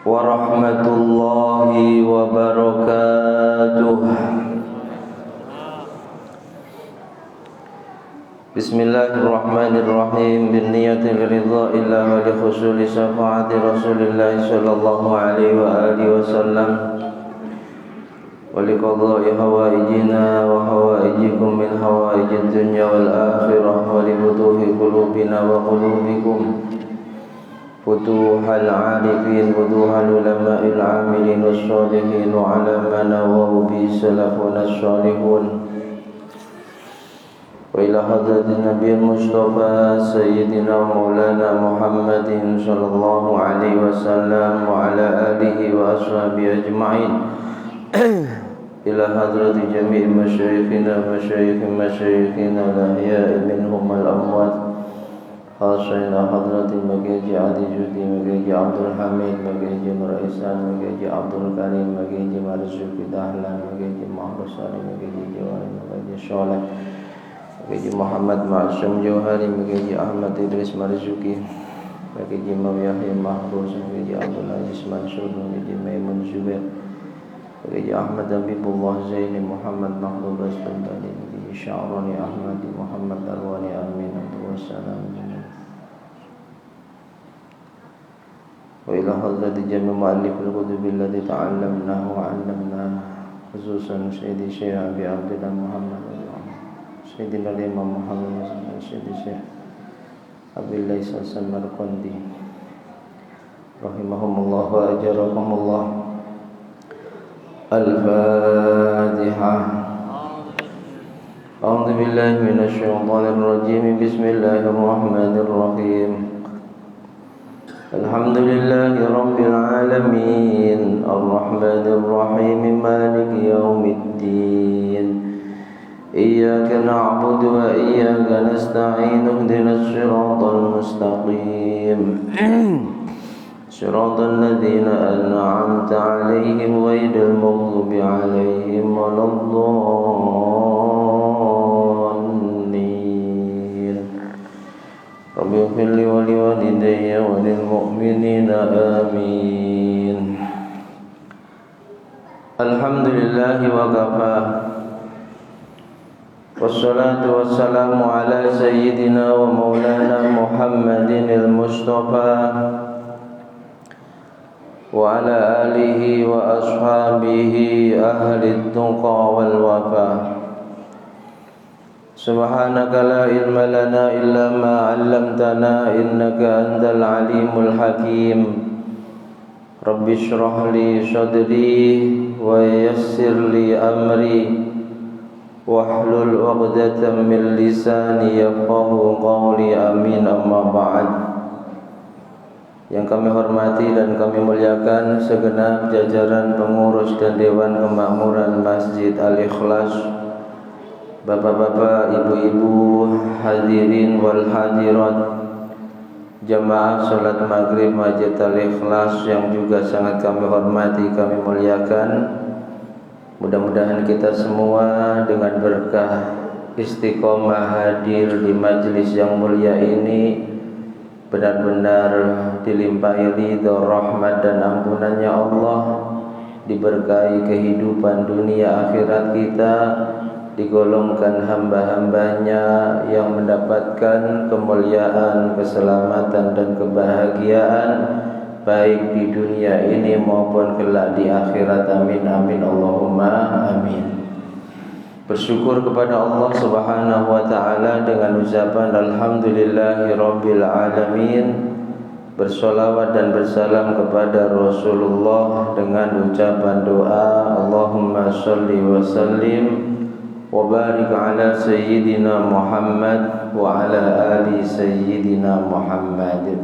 warahmatullahi wabarakatuh. Bismillahirrahmanirrahim. Binniyatil ridha illa wa li khusuli syafaati Rasulillah sallallahu alaihi wa alihi wasallam wa li qada'i hawaijina wa hawaijikum min hawaijid dunya wal akhirah wa li butuhi qulubina wa qulubikum futuhal arifin futuhal ulama'il amilin wassalihin wa ala man nawaw bi salafun as-salihun wa ila hadratin nabiyil mustafa sayyidina maulana Muhammadin sallallahu alaihi wasallam wa ala alihi wa ashabihi ajma'in ila hadrati jami'i masyayikhina masyayikhina al-ahya'i minhum al-amwat Hasyina hadratin Magaji Adi Judi Magaji Abdul Hamid Magaji Nur Ihsan Magaji Abdul Karim Magaji Marzuki Dahlan Magaji Mahrus Ali Magaji Jawari Magaji Sholeh Magaji Muhammad Ma'asum Jauhari Magaji Ahmad Idris Marzuki Magaji Imam Yahya Mahrus Magaji Abdul Aziz Mansur Magaji Maimun Zubair Magaji Ahmad Habibullah Zaini Muhammad Nahdul Rasulullah Magaji Sya'rani Ahmadi Muhammad Arwani Amin Wassalamu وإلى حضرة جميع مؤلف الكتب التي تعلمناه وعلمناه خصوصا سيدي الشيخ أبي عبد الله محمد سيدنا الإمام محمد سيدي الشيخ أبي ليس السمرقندي رحمهم الله وأجرهم الله. الفاتحة. أعوذ بالله من الشيطان الرجيم. بسم الله الرحمن الرحيم. الحمد لله رب العالمين الرحمن الرحيم مالك يوم الدين إياك نعبد وإياك نستعين اهدنا الصراط المستقيم صراط الذين أنعمت عليهم غير المغضوب عليهم ولا رب اغفر لي ولوالدي وللمؤمنين آمين. الحمد لله وكفى والصلاة والسلام على سيدنا ومولانا محمد المصطفى وعلى آله وأصحابه أهل التقى والوفاء. سبحانك لا علم لنا إلا ما علمتنا إنك أنت العليم الحكيم. رب اشرح لي صدري ويسر لي أمري واحلل عقدة من لساني يفقهوا قولي آمين. أما بعد. Yang kami hormati dan kami muliakan segenap jajaran pengurus dan Dewan Kemakmuran Masjid Al-Ikhlas, bapak-bapak, ibu-ibu, hadirin wal hadirat, jamaah salat maghrib Masjid Al-Ikhlas yang juga sangat kami hormati, kami muliakan. Mudah-mudahan kita semua dengan berkah istiqomah hadir di majelis yang mulia ini benar-benar dilimpahi ridha, rahmat dan ampunannya Allah, diberkahi kehidupan dunia akhirat kita, digolongkan hamba-hambanya yang mendapatkan kemuliaan, keselamatan dan kebahagiaan baik di dunia ini maupun kelak di akhirat. Amin amin Allahumma amin. Bersyukur kepada Allah Subhanahu wa taala dengan ucapan alhamdulillahirabbil alamin. Bersolawat dan bersalam kepada Rasulullah dengan ucapan doa Allahumma sholli wa sallim wa barik ala sayyidina Muhammad wa ala ali sayyidina Muhammad.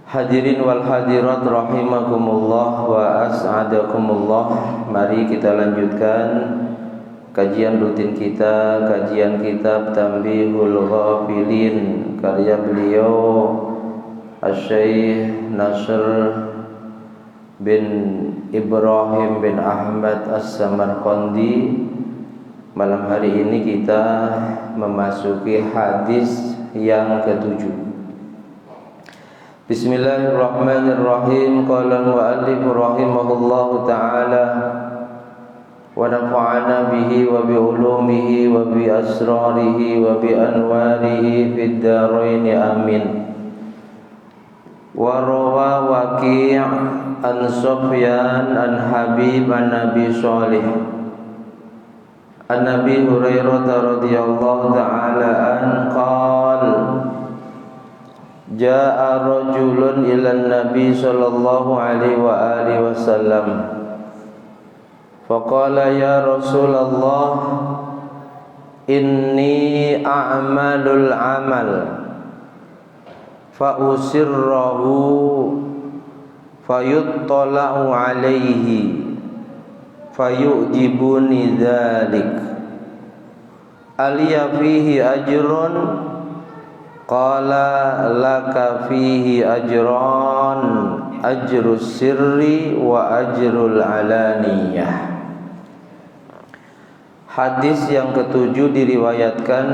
Hadirin wal hadirat rahimakumullah wa as'adakumullah. Mari kita lanjutkan kajian rutin kita, kajian kitab Tanbihul Ghafilin karya beliau Asy-Syaikh Nasr bin Ibrahim bin Ahmad As-Samarqandi. Malam hari ini kita memasuki hadis yang ketujuh. Bismillahirrahmanirrahim. Qala al-mu'allif rahimahullahu ta'ala wa nafa'ana bihi wa bi ulumihi wa bi asrarihi wa bi anwarihi fid dharain amin. Wa rawa Waqi' an Sufyan an Habib an Nabi Shalih an Nabi Hurairah radhiyallahu ta'ala an qala Ja'a rajulun ila Nabi sallallahu alaihi wa alihi wasallam faqala ya Rasulullah inni a'malul amal fa usirrahu fayuttala'u alaihi fayujibuni dzalik aliya fihi ajrun qala laka fihi ajran ajrus sirri wa ajrul alaniyah. Hadis yang ketujuh diriwayatkan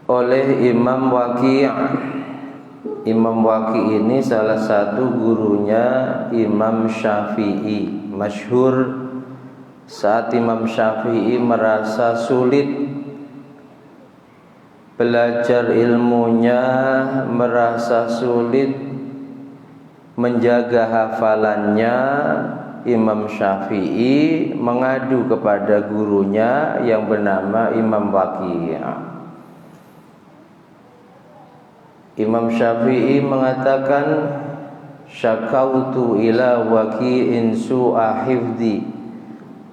oleh Imam Waqi'. Imam Waqi' ini salah satu gurunya Imam Syafi'i. Masyhur saat Imam Syafi'i merasa sulit belajar ilmunya, merasa sulit menjaga hafalannya, Imam Syafi'i mengadu kepada gurunya yang bernama Imam Waqi'. Imam Syafi'i mengatakan syakautu ila Waqi'in su'a hifdzi.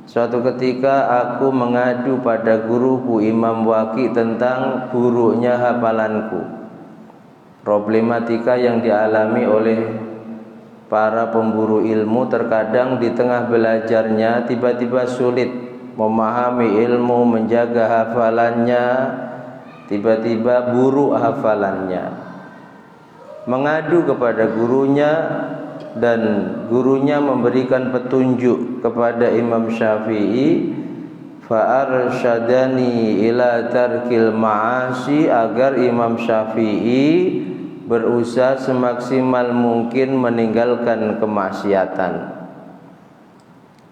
Suatu ketika aku mengadu pada guruku Imam Waqi' tentang buruknya hafalanku. Problematika yang dialami oleh para pemburu ilmu, terkadang di tengah belajarnya tiba-tiba sulit memahami ilmu, menjaga hafalannya, tiba-tiba buruk hafalannya. Mengadu kepada gurunya dan gurunya memberikan petunjuk kepada Imam Syafi'i, fa arsyadani ila tarkil ma'asi, agar Imam Syafi'i berusaha semaksimal mungkin meninggalkan kemaksiatan.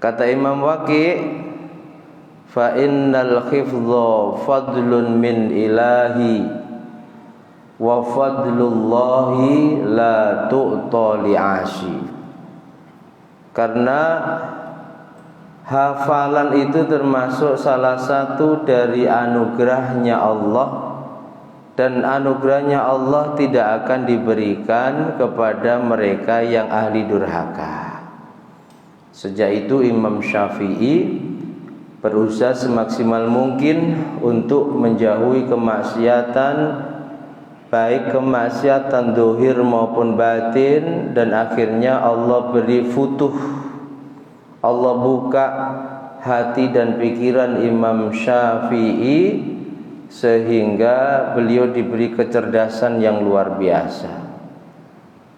Kata Imam Waqi', fa innal khifdha fadlun min ilahi wa fadlullahi la tu'ta li'ashi. Karena hafalan itu termasuk salah satu dari anugerahnya Allah, dan anugerahnya Allah tidak akan diberikan kepada mereka yang ahli durhaka. Sejak itu Imam Syafi'i berusaha semaksimal mungkin untuk menjauhi kemaksiatan, baik kemaksiatan zahir maupun batin, dan akhirnya Allah beri futuh, Allah buka hati dan pikiran Imam Syafi'i sehingga beliau diberi kecerdasan yang luar biasa.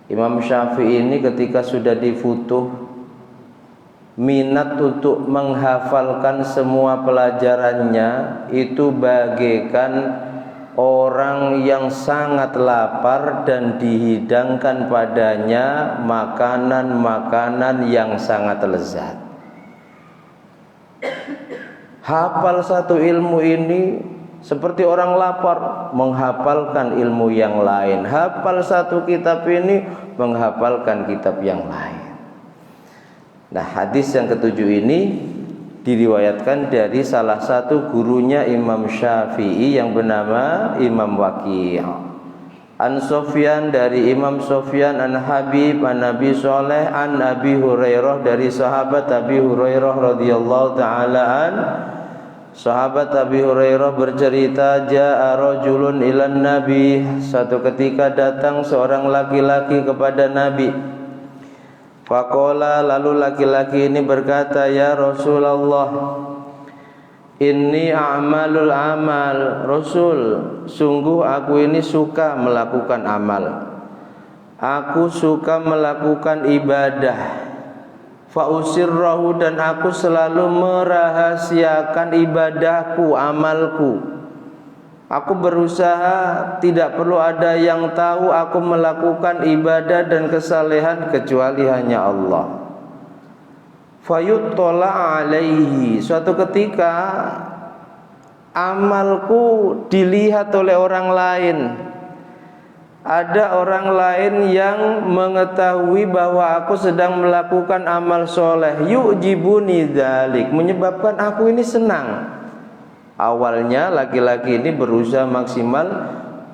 Imam Syafi'i ini ketika sudah difutuh, minat untuk menghafalkan semua pelajarannya itu bagaikan orang yang sangat lapar dan dihidangkan padanya makanan-makanan yang sangat lezat. Hafal satu ilmu ini seperti orang lapar menghafalkan ilmu yang lain. Hafal satu kitab ini menghafalkan kitab yang lain. Nah, hadis yang ketujuh ini diriwayatkan dari salah satu gurunya Imam Syafi'i yang bernama Imam Waqi'. An Sufyan, dari Imam Sufyan, an Habib an Nabi Shalih an Abi Hurairah, dari sahabat Abi Hurairah radhiyallahu ta'ala an. Sahabat Abi Hurairah bercerita, ja'a rajulun ilan Nabi, satu ketika datang seorang laki-laki kepada Nabi. Faqala, lalu laki-laki ini berkata, ya Rasulullah, inni a'malul amal. Rasul, sungguh aku ini suka melakukan amal, aku suka melakukan ibadah. Fa usirrahu, dan aku selalu merahasiakan ibadahku, amalku. Aku berusaha tidak perlu ada yang tahu aku melakukan ibadah dan kesalehan kecuali hanya Allah. Fayuttala alaihi, suatu ketika amalku dilihat oleh orang lain. Ada orang lain yang mengetahui bahwa aku sedang melakukan amal soleh. Yu'jibuni dzalik, menyebabkan aku ini senang. Awalnya laki-laki ini berusaha maksimal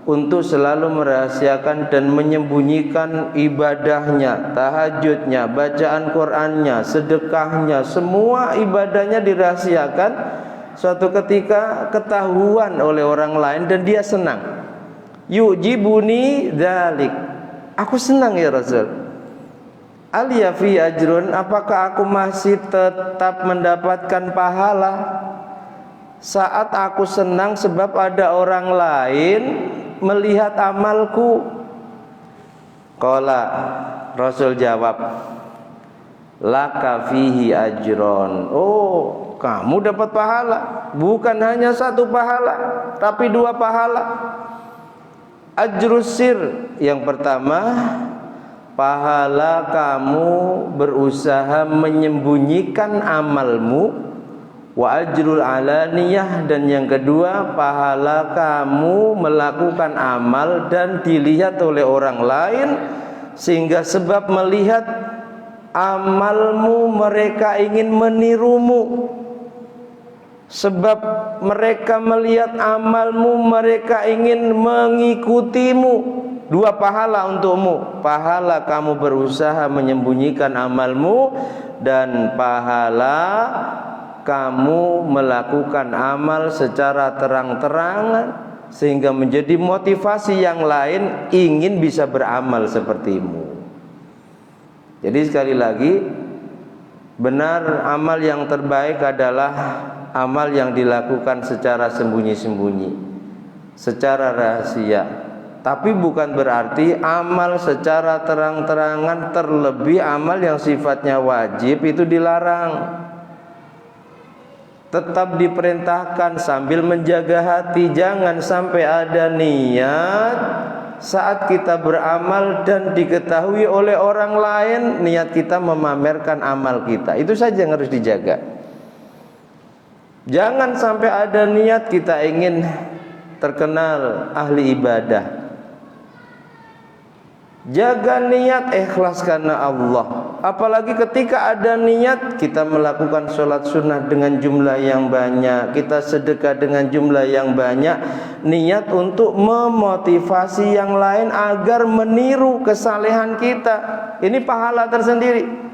untuk selalu merahasiakan dan menyembunyikan ibadahnya, tahajudnya, bacaan Qur'annya, sedekahnya, semua ibadahnya dirahasiakan. Suatu ketika ketahuan oleh orang lain dan dia senang. Yu'jibuni dzalik, aku senang ya Rasul. Aliya fi ajrun, apakah aku masih tetap mendapatkan pahala saat aku senang sebab ada orang lain melihat amalku? Qala, Rasul jawab, laka fihi ajron. Oh, kamu dapat pahala, bukan hanya satu pahala, tapi dua pahala. Ajrus sir, yang pertama, pahala kamu berusaha menyembunyikan amalmu. Wa ajrul alaniyah, dan yang kedua, pahala kamu melakukan amal dan dilihat oleh orang lain, sehingga sebab melihat amalmu mereka ingin menirumu. Sebab mereka melihat amalmu, mereka ingin mengikutimu. Dua pahala untukmu, pahala kamu berusaha menyembunyikan amalmu, dan pahala kamu melakukan amal secara terang-terangan, sehingga menjadi motivasi yang lain ingin bisa beramal sepertimu. Jadi sekali lagi, benar, amal yang terbaik adalah amal yang dilakukan secara sembunyi-sembunyi, secara rahasia. Tapi bukan berarti amal secara terang-terangan, terlebih amal yang sifatnya wajib, itu dilarang. Tetap diperintahkan sambil menjaga hati. Jangan sampai ada niat saat kita beramal dan diketahui oleh orang lain niat kita memamerkan amal kita. Itu saja yang harus dijaga. Jangan sampai ada niat kita ingin terkenal ahli ibadah. Jaga niat ikhlas karena Allah. Apalagi ketika ada niat kita melakukan sholat sunnah dengan jumlah yang banyak, kita sedekah dengan jumlah yang banyak, niat untuk memotivasi yang lain agar meniru kesalehan kita. Ini pahala tersendiri.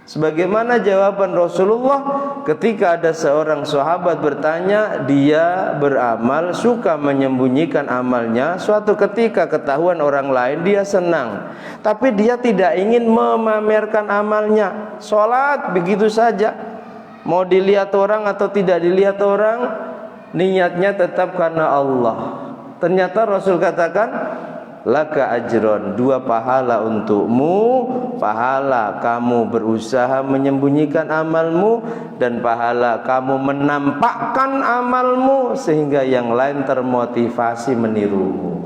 Sebagaimana jawaban Rasulullah ketika ada seorang sahabat bertanya, dia beramal, suka menyembunyikan amalnya. Suatu ketika ketahuan orang lain, dia senang, tapi dia tidak ingin memamerkan amalnya. Sholat begitu saja, mau dilihat orang atau tidak dilihat orang, niatnya tetap karena Allah. Ternyata Rasul katakan, laka ajron, dua pahala untukmu, pahala kamu berusaha menyembunyikan amalmu, dan pahala kamu menampakkan amalmu sehingga yang lain termotivasi menirumu.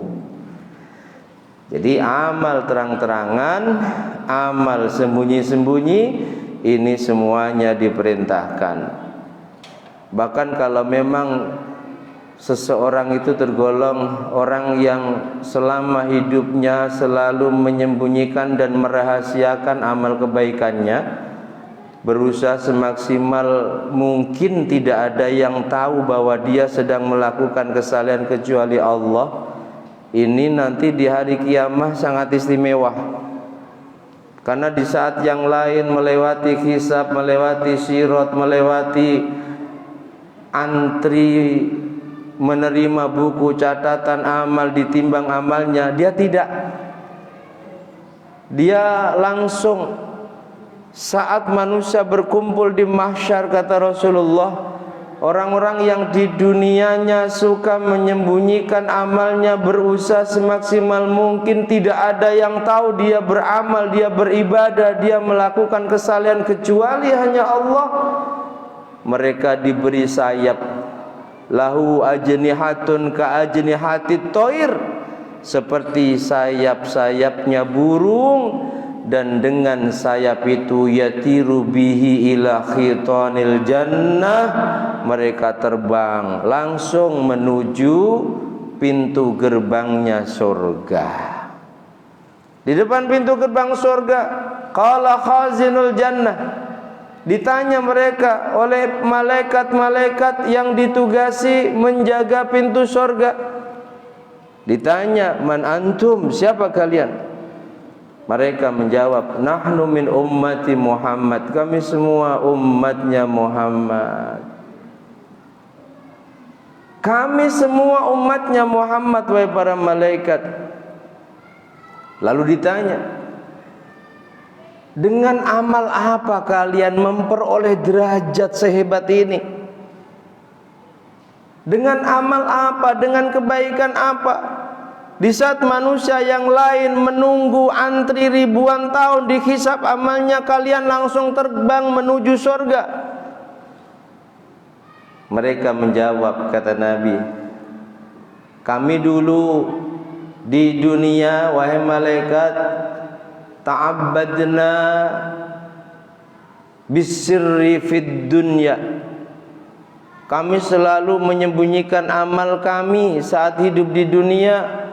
Jadi amal terang-terangan, amal sembunyi-sembunyi, ini semuanya diperintahkan. Bahkan kalau memang seseorang itu tergolong orang yang selama hidupnya selalu menyembunyikan dan merahasiakan amal kebaikannya, berusaha semaksimal mungkin tidak ada yang tahu bahwa dia sedang melakukan kesalehan kecuali Allah, ini nanti di hari kiamat sangat istimewa. Karena di saat yang lain melewati hisab, melewati sirat, melewati antri menerima buku catatan amal, ditimbang amalnya, dia tidak. Dia langsung saat manusia berkumpul di mahsyar, kata Rasulullah, orang-orang yang di dunianya suka menyembunyikan amalnya, berusaha semaksimal mungkin tidak ada yang tahu dia beramal, dia beribadah, dia melakukan kesalehan kecuali hanya Allah. Mereka diberi sayap lahu ajnihatun ka ajnihatit toir, seperti sayap-sayapnya burung, dan dengan sayap itu yatiru bihi ila khitanil jannah, mereka terbang langsung menuju pintu gerbangnya surga. Di depan pintu gerbang surga, qala khazinul jannah, ditanya mereka oleh malaikat-malaikat yang ditugasi menjaga pintu surga. Ditanya, man antum, siapa kalian? Mereka menjawab, nahnu min ummati Muhammad, kami semua umatnya Muhammad. Kami semua umatnya Muhammad, wahai para malaikat. Lalu ditanya, dengan amal apa kalian memperoleh derajat sehebat ini? Dengan amal apa? Dengan kebaikan apa? Di saat manusia yang lain menunggu antri ribuan tahun dihisab amalnya, kalian langsung terbang menuju surga. Mereka menjawab, kata Nabi, kami dulu di dunia, wahai malaikat, ta'abbadna bisirri fid dunya, kami selalu menyembunyikan amal kami saat hidup di dunia,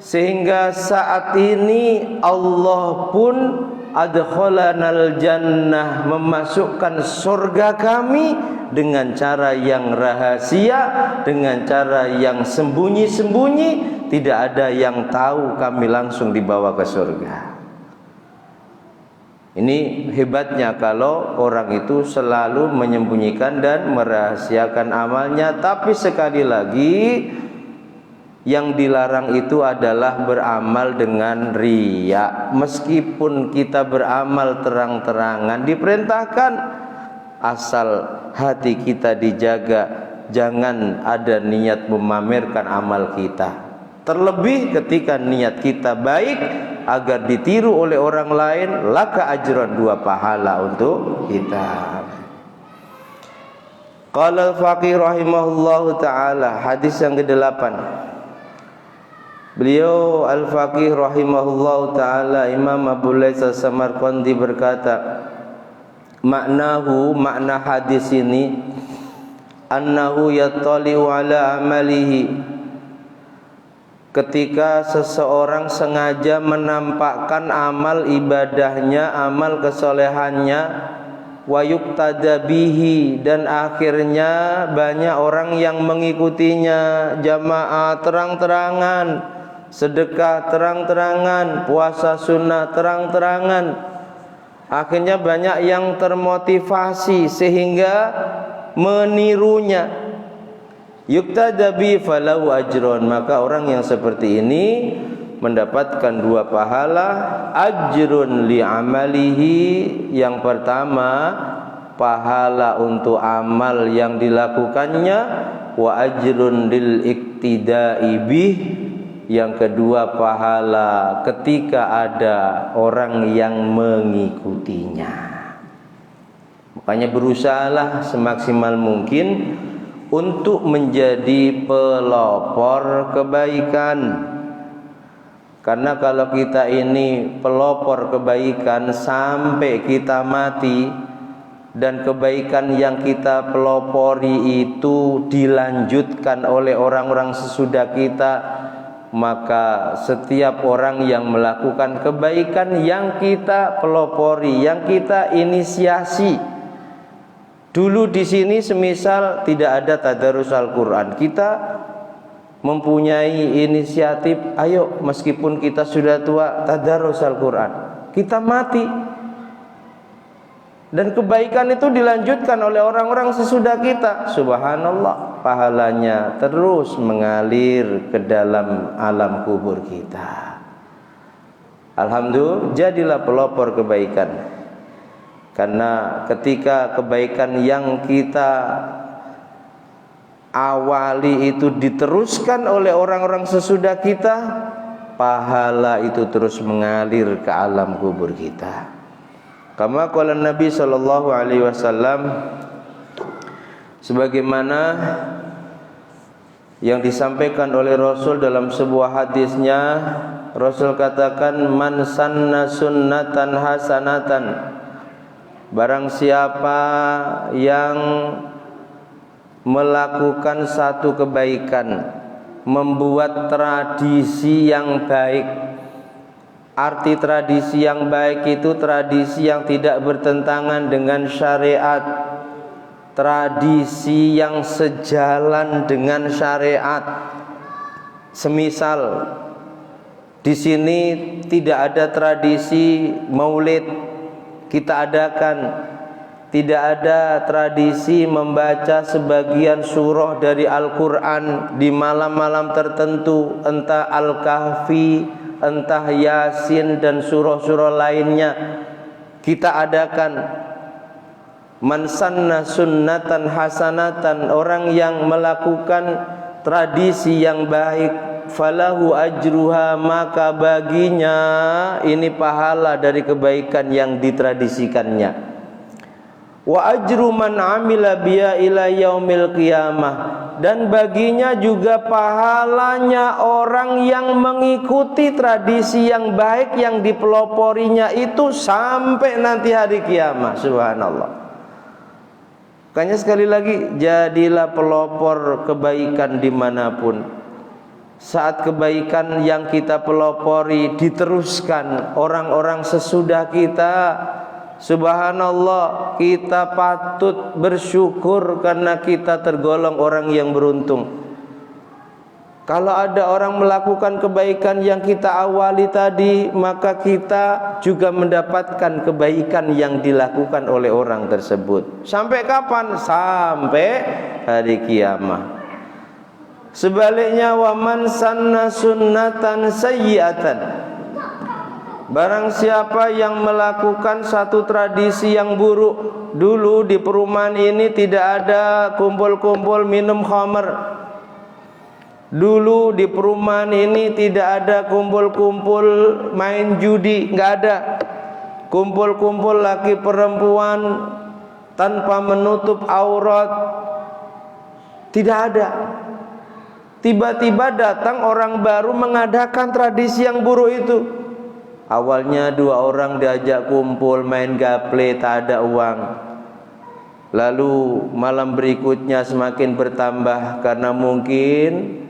sehingga saat ini Allah pun adkhalanal jannah, memasukkan surga kami dengan cara yang rahasia, dengan cara yang sembunyi-sembunyi, tidak ada yang tahu, kami langsung dibawa ke surga. Ini hebatnya kalau orang itu selalu menyembunyikan dan merahasiakan amalnya. Tapi sekali lagi, yang dilarang itu adalah beramal dengan riya. Meskipun kita beramal terang-terangan, diperintahkan, asal hati kita dijaga, jangan ada niat memamerkan amal kita. Terlebih ketika niat kita baik agar ditiru oleh orang lain, laka ajran, 2 pahala untuk kita. Qala al-faqih rahimahullahu ta'ala, hadis yang ke-8. Beliau Al-Faqih rahimahullahu ta'ala, Imam Abu Laits As-Samarqandi berkata, makna hadis ini, annahu yattali'u ala amalihi, ketika seseorang sengaja menampakkan amal ibadahnya, amal kesolehannya, wa yuqtada bihi, dan akhirnya banyak orang yang mengikutinya, jamaah terang-terangan, sedekah terang-terangan, puasa sunnah terang-terangan, akhirnya banyak yang termotivasi sehingga menirunya. Yuqtada bi falau ajron, maka orang yang seperti ini mendapatkan 2 pahala. Ajrun li amalihi, yang pertama pahala untuk amal yang dilakukannya, wa ajrun lil iktida'i bih, yang kedua pahala ketika ada orang yang mengikutinya. Makanya berusahalah semaksimal mungkin untuk menjadi pelopor kebaikan. Karena kalau kita ini pelopor kebaikan sampai kita mati, dan kebaikan yang kita pelopori itu dilanjutkan oleh orang-orang sesudah kita, maka setiap orang yang melakukan kebaikan yang kita pelopori, yang kita inisiasi. Dulu di sini semisal tidak ada tadarus Al-Quran, kita mempunyai inisiatif, ayo meskipun kita sudah tua, tadarus Al-Quran. Kita mati, dan kebaikan itu dilanjutkan oleh orang-orang sesudah kita. Subhanallah, pahalanya terus mengalir ke dalam alam kubur kita. Alhamdulillah, jadilah pelopor kebaikan. Karena ketika kebaikan yang kita awali itu diteruskan oleh orang-orang sesudah kita, pahala itu terus mengalir ke alam kubur kita. Kama qala Nabi sallallahu alaihi wasallam, sebagaimana yang disampaikan oleh Rasul dalam sebuah hadisnya. Rasul katakan, man sanna sunnatan hasanatan, barang siapa yang melakukan satu kebaikan, membuat tradisi yang baik. Arti tradisi yang baik itu tradisi yang tidak bertentangan dengan syariat, tradisi yang sejalan dengan syariat. Semisal di sini tidak ada tradisi maulid kita adakan, tidak ada tradisi membaca sebagian surah dari Al-Quran di malam-malam tertentu, entah Al-Kahfi, entah Yasin dan surah-surah lainnya kita adakan. Man sanna sunnatan hasanatan, orang yang melakukan tradisi yang baik, falahu ajruha, maka baginya ini pahala dari kebaikan yang ditradisikannya. Wa ajru man amila biya ila yaumil qiyamah, dan baginya juga pahalanya orang yang mengikuti tradisi yang baik yang dipeloporinya itu sampai nanti hari kiamat. Subhanallah. Makanya sekali lagi, jadilah pelopor kebaikan dimanapun. Saat kebaikan yang kita pelopori diteruskan orang-orang sesudah kita, subhanallah, kita patut bersyukur karena kita tergolong orang yang beruntung. Kalau ada orang melakukan kebaikan yang kita awali tadi, maka kita juga mendapatkan kebaikan yang dilakukan oleh orang tersebut. Sampai kapan? Sampai hari kiamat. Sebaliknya, wa man sanna sunnatan sayyi'atan, barang siapa yang melakukan satu tradisi yang buruk. Dulu di perumahan ini tidak ada kumpul-kumpul minum khamr. Dulu di perumahan ini tidak ada kumpul-kumpul main judi, nggak ada. Kumpul-kumpul laki perempuan tanpa menutup aurat, tidak ada. Tiba-tiba datang orang baru mengadakan tradisi yang buruk itu. Awalnya 2 orang diajak kumpul main gaple, tak ada uang. Lalu malam berikutnya semakin bertambah karena mungkin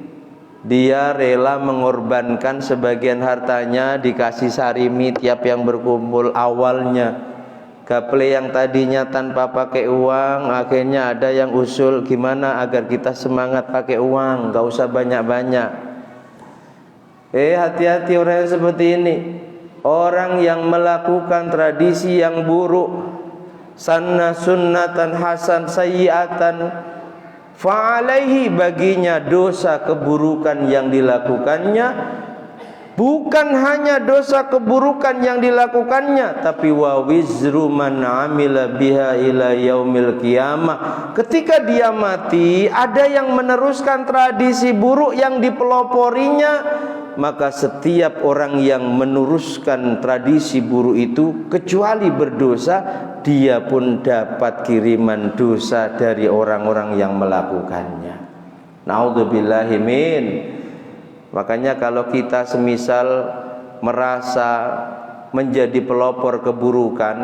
dia rela mengorbankan sebagian hartanya, dikasih sarimi tiap yang berkumpul. Awalnya gaple yang tadinya tanpa pakai uang, akhirnya ada yang usul gimana agar kita semangat pakai uang, gak usah banyak-banyak. Hati-hati orang yang seperti ini. Orang yang melakukan tradisi yang buruk, sanna sunnatan hasan sayyi'atan, fa'alaihi, baginya dosa keburukan yang dilakukannya. Bukan hanya dosa keburukan yang dilakukannya, tapi wa wizru man amila biha ila yaumil qiyamah. Ketika dia mati, ada yang meneruskan tradisi buruk yang dipeloporinya, maka setiap orang yang meneruskan tradisi buruk itu kecuali berdosa, dia pun dapat kiriman dosa dari orang-orang yang melakukannya. Naudzubillahi min. Makanya kalau kita semisal merasa menjadi pelopor keburukan,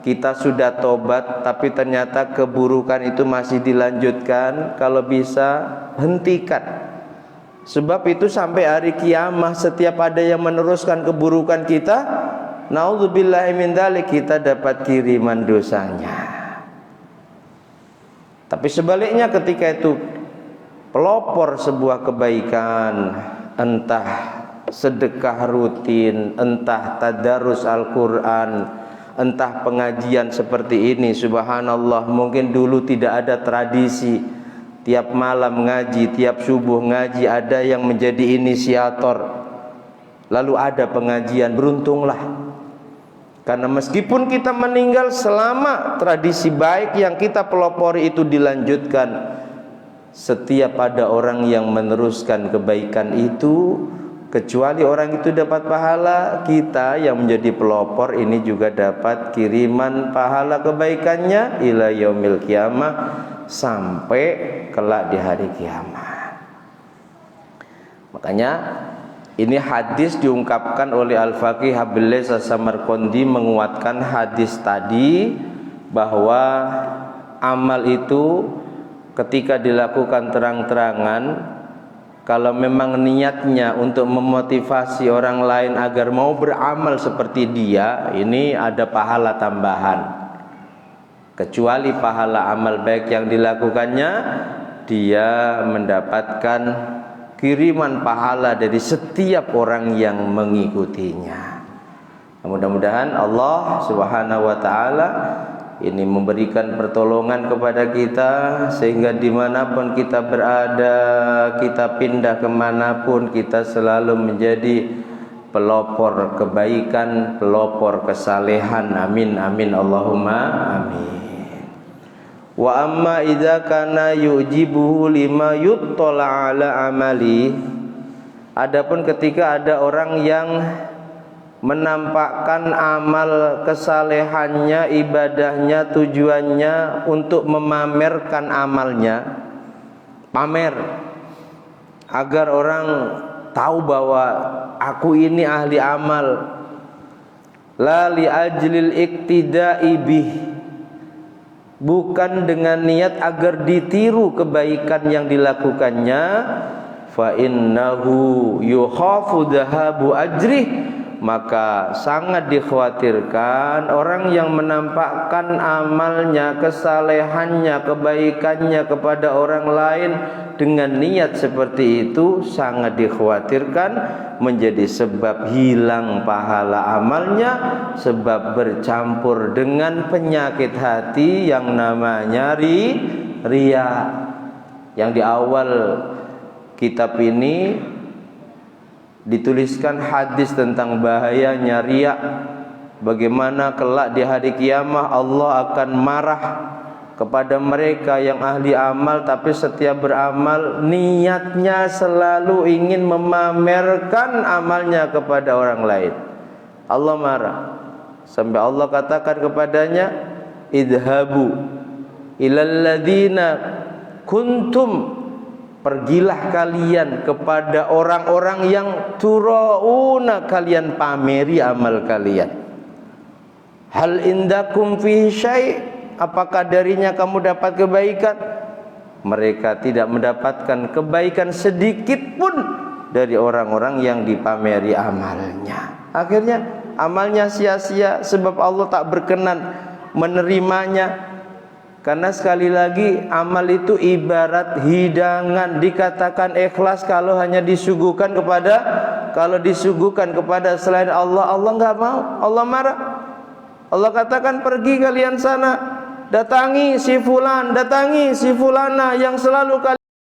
kita sudah tobat tapi ternyata keburukan itu masih dilanjutkan, kalau bisa hentikan. Sebab itu sampai hari kiamat setiap ada yang meneruskan keburukan kita, naudzubillahi min dzalik, kita dapat kiriman dosanya. Tapi sebaliknya ketika itu pelopor sebuah kebaikan, entah sedekah rutin, entah tadarus Al-Quran, entah pengajian seperti ini, subhanallah, mungkin dulu tidak ada tradisi tiap malam ngaji, tiap subuh ngaji, ada yang menjadi inisiator, lalu ada pengajian, beruntunglah. Karena meskipun kita meninggal, selama tradisi baik yang kita pelopori itu dilanjutkan, setiap ada orang yang meneruskan kebaikan itu, kecuali orang itu dapat pahala, kita yang menjadi pelopor ini juga dapat kiriman pahala kebaikannya ila yaumil qiyamah, sampai kelak di hari kiamat. Makanya ini hadis diungkapkan oleh Al-Faqih Habillah As-Samarqandi menguatkan hadis tadi, bahwa amal itu ketika dilakukan terang-terangan, kalau memang niatnya untuk memotivasi orang lain agar mau beramal seperti dia, ini ada pahala tambahan. Kecuali pahala amal baik yang dilakukannya, dia mendapatkan kiriman pahala dari setiap orang yang mengikutinya. Mudah-mudahan Allah Subhanahu wa ta'ala ini memberikan pertolongan kepada kita, sehingga dimanapun kita berada, kita pindah kemanapun, kita selalu menjadi pelopor kebaikan, pelopor kesalehan. Amin amin Allahumma amin. Wa amma idza kana yujibuhu lima yuttala ala amali. Adapun ketika ada orang yang menampakkan amal kesalehannya, ibadahnya, tujuannya untuk memamerkan amalnya, pamer agar orang tahu bahwa aku ini ahli amal, la li ajlil iktida'i bih, bukan dengan niat agar ditiru kebaikan yang dilakukannya, fa innahu yukhafu dhahabu ajrih, maka sangat dikhawatirkan orang yang menampakkan amalnya, kesalehannya, kebaikannya kepada orang lain dengan niat seperti itu, sangat dikhawatirkan menjadi sebab hilang pahala amalnya, sebab bercampur dengan penyakit hati yang namanya riya. Yang di awal kitab ini dituliskan hadis tentang bahayanya riya, bagaimana kelak di hari kiamah Allah akan marah kepada mereka yang ahli amal, tapi setiap beramal niatnya selalu ingin memamerkan amalnya kepada orang lain. Allah marah sampai Allah katakan kepadanya, idhabu ilal ladzina kuntum, pergilah kalian kepada orang-orang yang turauna, kalian pameri amal kalian. Hal indakum fihi syai', apakah darinya kamu dapat kebaikan? Mereka tidak mendapatkan kebaikan sedikit pun dari orang-orang yang dipameri amalnya. Akhirnya amalnya sia-sia sebab Allah tak berkenan menerimanya. Karena sekali lagi amal itu ibarat hidangan, dikatakan ikhlas kalau hanya disuguhkan kepada selain Allah, Allah enggak mau, Allah marah. Allah katakan pergi kalian sana, datangi si fulan, datangi si fulana yang selalu kalian